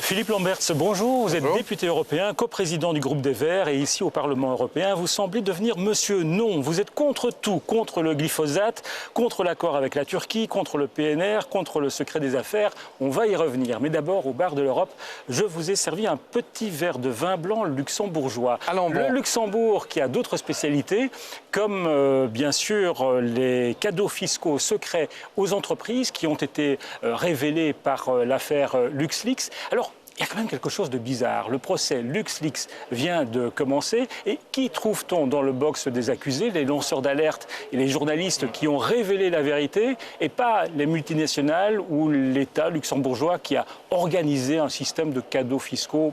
Philippe Lamberts, bonjour. Vous êtes député européen, coprésident du groupe des Verts et ici au Parlement européen, vous semblez devenir Monsieur Non. Vous êtes contre tout, contre le glyphosate, contre l'accord avec la Turquie, contre le PNR, contre le secret des affaires. On va y revenir. Mais d'abord, au bar de l'Europe, je vous ai servi un petit verre de vin blanc luxembourgeois. Le Luxembourg qui a d'autres spécialités, comme bien sûr les cadeaux fiscaux secrets aux entreprises qui ont été révélés par l'affaire LuxLeaks. Alors, il y a quand même quelque chose de bizarre. Le procès LuxLeaks vient de commencer. Et qui trouve-t-on dans le box des accusés? Les lanceurs d'alerte et les journalistes qui ont révélé la vérité, et pas les multinationales ou l'État luxembourgeois qui a organisé un système de cadeaux fiscaux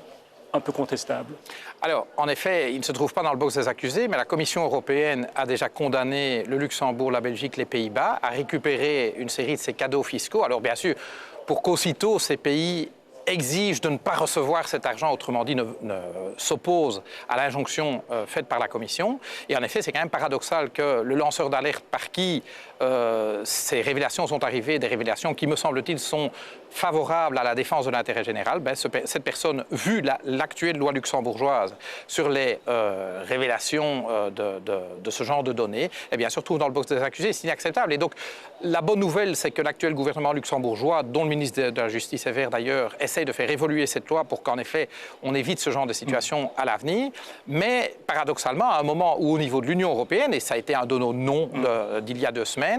un peu contestable. Alors, en effet, il ne se trouve pas dans le box des accusés, mais la Commission européenne a déjà condamné le Luxembourg, la Belgique, les Pays-Bas à récupérer une série de ces cadeaux fiscaux. Alors, bien sûr, pour qu'aussitôt ces pays exige de ne pas recevoir cet argent, autrement dit, ne s'oppose à l'injonction faite par la Commission. Et en effet, c'est quand même paradoxal que le lanceur d'alerte par qui ces révélations sont arrivées, des révélations qui, me semble-t-il, sont favorables à la défense de l'intérêt général, cette personne, vu l'actuelle loi luxembourgeoise sur les révélations de ce genre de données, eh bien, se retrouve dans le box des accusés. C'est inacceptable. Et donc, la bonne nouvelle, c'est que l'actuel gouvernement luxembourgeois, dont le ministre de la Justice est vert d'ailleurs, essaye de faire évoluer cette loi pour qu'en effet, on évite ce genre de situation à l'avenir. Mais, paradoxalement, à un moment où, au niveau de l'Union européenne, et ça a été un de nos noms d'il y a 2 semaines,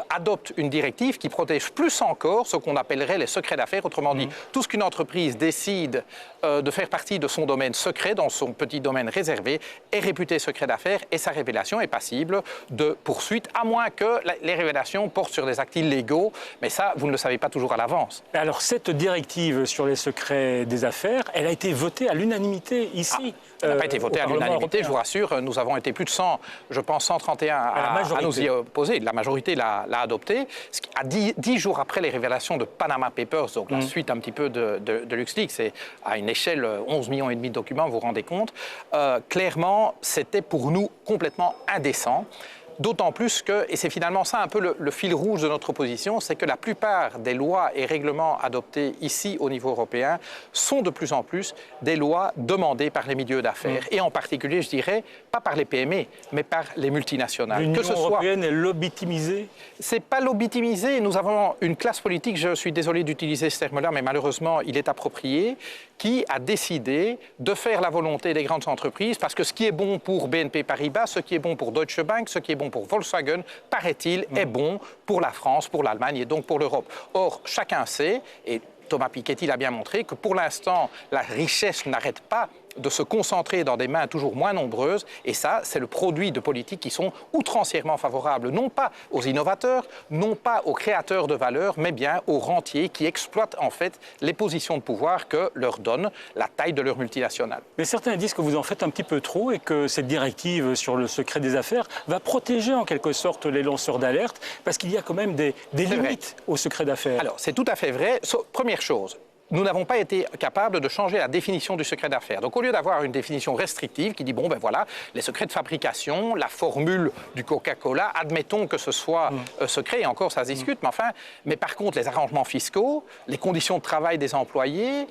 adopte une directive qui protège plus encore ce qu'on appellerait les secrets d'affaires. Autrement dit, tout ce qu'une entreprise décide de faire partie de son domaine secret, dans son petit domaine réservé, est réputé secret d'affaires et sa révélation est passible de poursuite, à moins que les révélations portent sur des actes illégaux. Mais ça, vous ne le savez pas toujours à l'avance. Alors, cette directive sur les secrets des affaires, elle a été votée à l'unanimité ici. Elle n'a pas été votée à l'unanimité, je vous rassure. Nous avons été plus de 100, je pense 131 à nous y opposer. La majorité l'a adopté. À 10 jours après les révélations de Panama Papers, donc la suite un petit peu de LuxLeaks, c'est à une échelle 11,5 millions de documents, vous vous rendez compte. Clairement, c'était pour nous complètement indécent. D'autant plus que, et c'est finalement ça un peu le fil rouge de notre opposition, c'est que la plupart des lois et règlements adoptés ici au niveau européen sont de plus en plus des lois demandées par les milieux d'affaires. Et en particulier, je dirais, pas par les PME, mais par les multinationales. L'Union européenne est lobbytimisée? C'est pas lobbytimisé. Nous avons une classe politique, je suis désolé d'utiliser ce terme-là, mais malheureusement, il est approprié, qui a décidé de faire la volonté des grandes entreprises, parce que ce qui est bon pour BNP Paribas, ce qui est bon pour Deutsche Bank, ce qui est bon pour Volkswagen, paraît-il, est bon pour la France, pour l'Allemagne et donc pour l'Europe. Or, chacun sait, et Thomas Piketty l'a bien montré, que pour l'instant, la richesse n'arrête pas de se concentrer dans des mains toujours moins nombreuses. Et ça, c'est le produit de politiques qui sont outrancièrement favorables, non pas aux innovateurs, non pas aux créateurs de valeur, mais bien aux rentiers qui exploitent en fait les positions de pouvoir que leur donne la taille de leur multinationale. Mais certains disent que vous en faites un petit peu trop et que cette directive sur le secret des affaires va protéger en quelque sorte les lanceurs d'alerte, parce qu'il y a quand même des limites au secret d'affaires. Alors, c'est tout à fait vrai. Première chose, nous n'avons pas été capables de changer la définition du secret d'affaires. Donc, au lieu d'avoir une définition restrictive qui dit, bon, ben voilà, les secrets de fabrication, la formule du Coca-Cola, admettons que ce soit secret, et encore, ça se discute, mais par contre, les arrangements fiscaux, les conditions de travail des employés,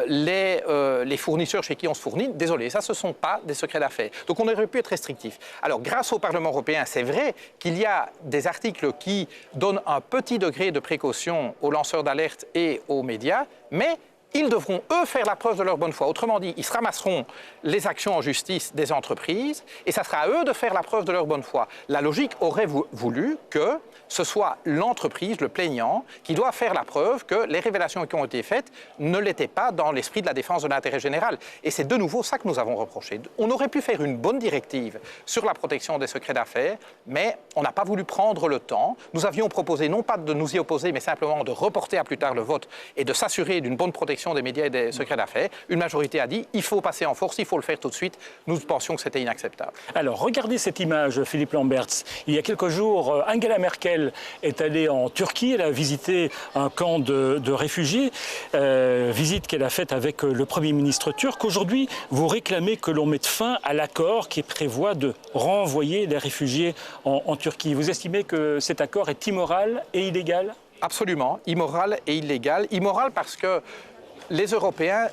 les fournisseurs chez qui on se fournit, désolé, ça, ce ne sont pas des secrets d'affaires. Donc, on aurait pu être restrictif. Alors, grâce au Parlement européen, c'est vrai qu'il y a des articles qui donnent un petit degré de précaution aux lanceurs d'alerte et aux médias, mais ils devront, eux, faire la preuve de leur bonne foi. Autrement dit, ils se ramasseront les actions en justice des entreprises et ça sera à eux de faire la preuve de leur bonne foi. La logique aurait voulu que ce soit l'entreprise, le plaignant, qui doit faire la preuve que les révélations qui ont été faites ne l'étaient pas dans l'esprit de la défense de l'intérêt général. Et c'est de nouveau ça que nous avons reproché. On aurait pu faire une bonne directive sur la protection des secrets d'affaires, mais on n'a pas voulu prendre le temps. Nous avions proposé non pas de nous y opposer, mais simplement de reporter à plus tard le vote et de s'assurer d'une bonne protection des médias et des secrets d'affaires. Une majorité a dit il faut passer en force, il faut le faire tout de suite. Nous pensions que c'était inacceptable. Alors, regardez cette image, Philippe Lamberts. Il y a quelques jours, Angela Merkel est allée en Turquie. Elle a visité un camp de réfugiés, visite qu'elle a faite avec le Premier ministre turc. Aujourd'hui, vous réclamez que l'on mette fin à l'accord qui prévoit de renvoyer les réfugiés en Turquie. Vous estimez que cet accord est immoral et illégal ? Absolument, immoral et illégal. Immoral parce que les Européens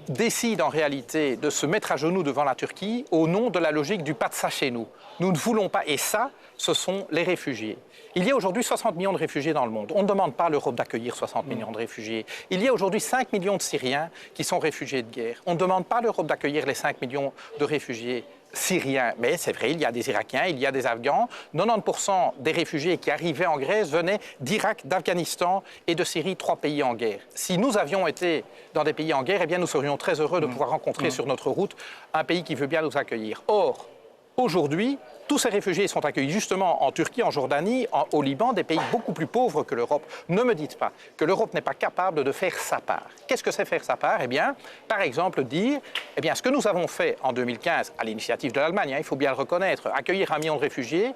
décident en réalité de se mettre à genoux devant la Turquie au nom de la logique du pas de ça chez nous. Nous ne voulons pas, et ça, ce sont les réfugiés. Il y a aujourd'hui 60 millions de réfugiés dans le monde. On ne demande pas à l'Europe d'accueillir 60 millions de réfugiés. Il y a aujourd'hui 5 millions de Syriens qui sont réfugiés de guerre. On ne demande pas à l'Europe d'accueillir les 5 millions de réfugiés syriens. Mais c'est vrai, il y a des Irakiens, il y a des Afghans. 90% des réfugiés qui arrivaient en Grèce venaient d'Irak, d'Afghanistan et de Syrie, 3 pays en guerre. Si nous avions été dans des pays en guerre, eh bien nous serions très heureux de pouvoir rencontrer sur notre route un pays qui veut bien nous accueillir. Or, aujourd'hui, tous ces réfugiés sont accueillis justement en Turquie, en Jordanie, au Liban, des pays beaucoup plus pauvres que l'Europe. Ne me dites pas que l'Europe n'est pas capable de faire sa part. Qu'est-ce que c'est faire sa part? Eh bien, par exemple, dire, eh bien, ce que nous avons fait en 2015, à l'initiative de l'Allemagne, il faut bien le reconnaître, accueillir 1 million de réfugiés,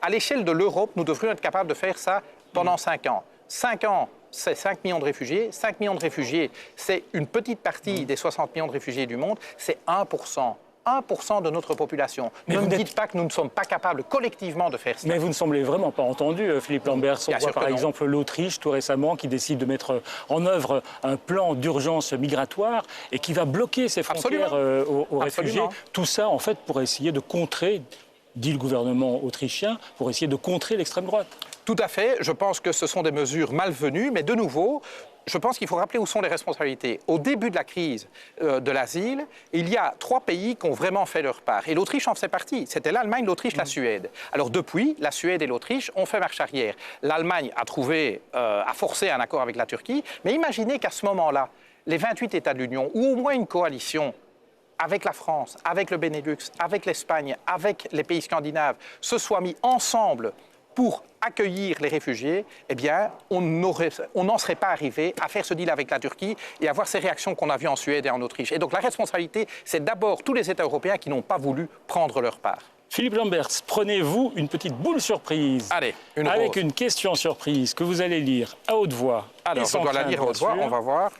à l'échelle de l'Europe, nous devrions être capables de faire ça pendant 5 ans. 5 ans, c'est 5 millions de réfugiés. 5 millions de réfugiés, c'est une petite partie des 60 millions de réfugiés du monde, c'est 1%. 1% de notre population. Ne me dites pas que nous ne sommes pas capables collectivement de faire ça. Mais vous ne semblez vraiment pas entendu, Philippe Lamberts. On voit par exemple l'Autriche, tout récemment, qui décide de mettre en œuvre un plan d'urgence migratoire et qui va bloquer ses frontières aux réfugiés. Tout ça, en fait, pour essayer de contrer, dit le gouvernement autrichien, pour essayer de contrer l'extrême droite. Tout à fait. Je pense que ce sont des mesures malvenues, mais de nouveau, je pense qu'il faut rappeler où sont les responsabilités. Au début de la crise de l'asile, il y a 3 pays qui ont vraiment fait leur part. Et l'Autriche en faisait partie. C'était l'Allemagne, l'Autriche, la Suède. Alors depuis, la Suède et l'Autriche ont fait marche arrière. L'Allemagne a forcé un accord avec la Turquie. Mais imaginez qu'à ce moment-là, les 28 États de l'Union, ou au moins une coalition, avec la France, avec le Benelux, avec l'Espagne, avec les pays scandinaves, se soient mis ensemble pour accueillir les réfugiés, eh bien, on n'en serait pas arrivé à faire ce deal avec la Turquie et à voir ces réactions qu'on a vues en Suède et en Autriche. Et donc la responsabilité, c'est d'abord tous les États européens qui n'ont pas voulu prendre leur part. Philippe Lamberts, prenez-vous une petite boule surprise. Allez, avec une question surprise que vous allez lire à haute voix. Alors, je dois la lire à haute voix, on va voir.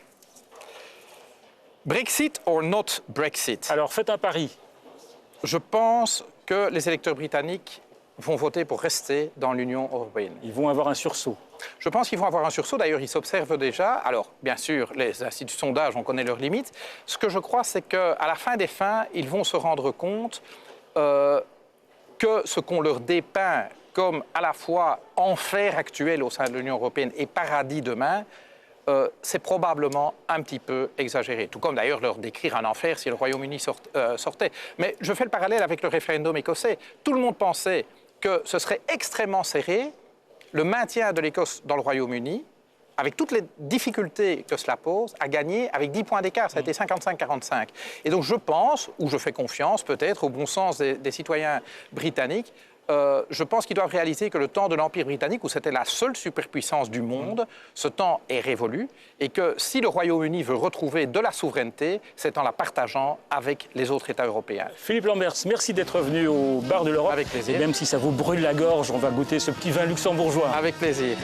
Brexit or not Brexit? Alors, faites un pari. Je pense que les électeurs britanniques vont voter pour rester dans l'Union européenne. Ils vont avoir un sursaut. Je pense qu'ils vont avoir un sursaut. D'ailleurs, ils s'observent déjà. Alors, bien sûr, les instituts de sondage, on connaît leurs limites. Ce que je crois, c'est qu'à la fin des fins, ils vont se rendre compte que ce qu'on leur dépeint comme à la fois enfer actuel au sein de l'Union européenne et paradis demain, c'est probablement un petit peu exagéré. Tout comme d'ailleurs leur décrire un enfer si le Royaume-Uni sortait. Mais je fais le parallèle avec le référendum écossais. Tout le monde pensait que ce serait extrêmement serré, le maintien de l'Écosse dans le Royaume-Uni, avec toutes les difficultés que cela pose, à gagner avec 10 points d'écart. Ça a été 55-45. Et donc je pense, ou je fais confiance peut-être au bon sens des citoyens britanniques, je pense qu'ils doivent réaliser que le temps de l'Empire britannique, où c'était la seule superpuissance du monde, ce temps est révolu et que si le Royaume-Uni veut retrouver de la souveraineté, c'est en la partageant avec les autres États européens. Philippe Lamberts, merci d'être venu au bar de l'Europe. Avec plaisir. Et même si ça vous brûle la gorge, on va goûter ce petit vin luxembourgeois. Avec plaisir.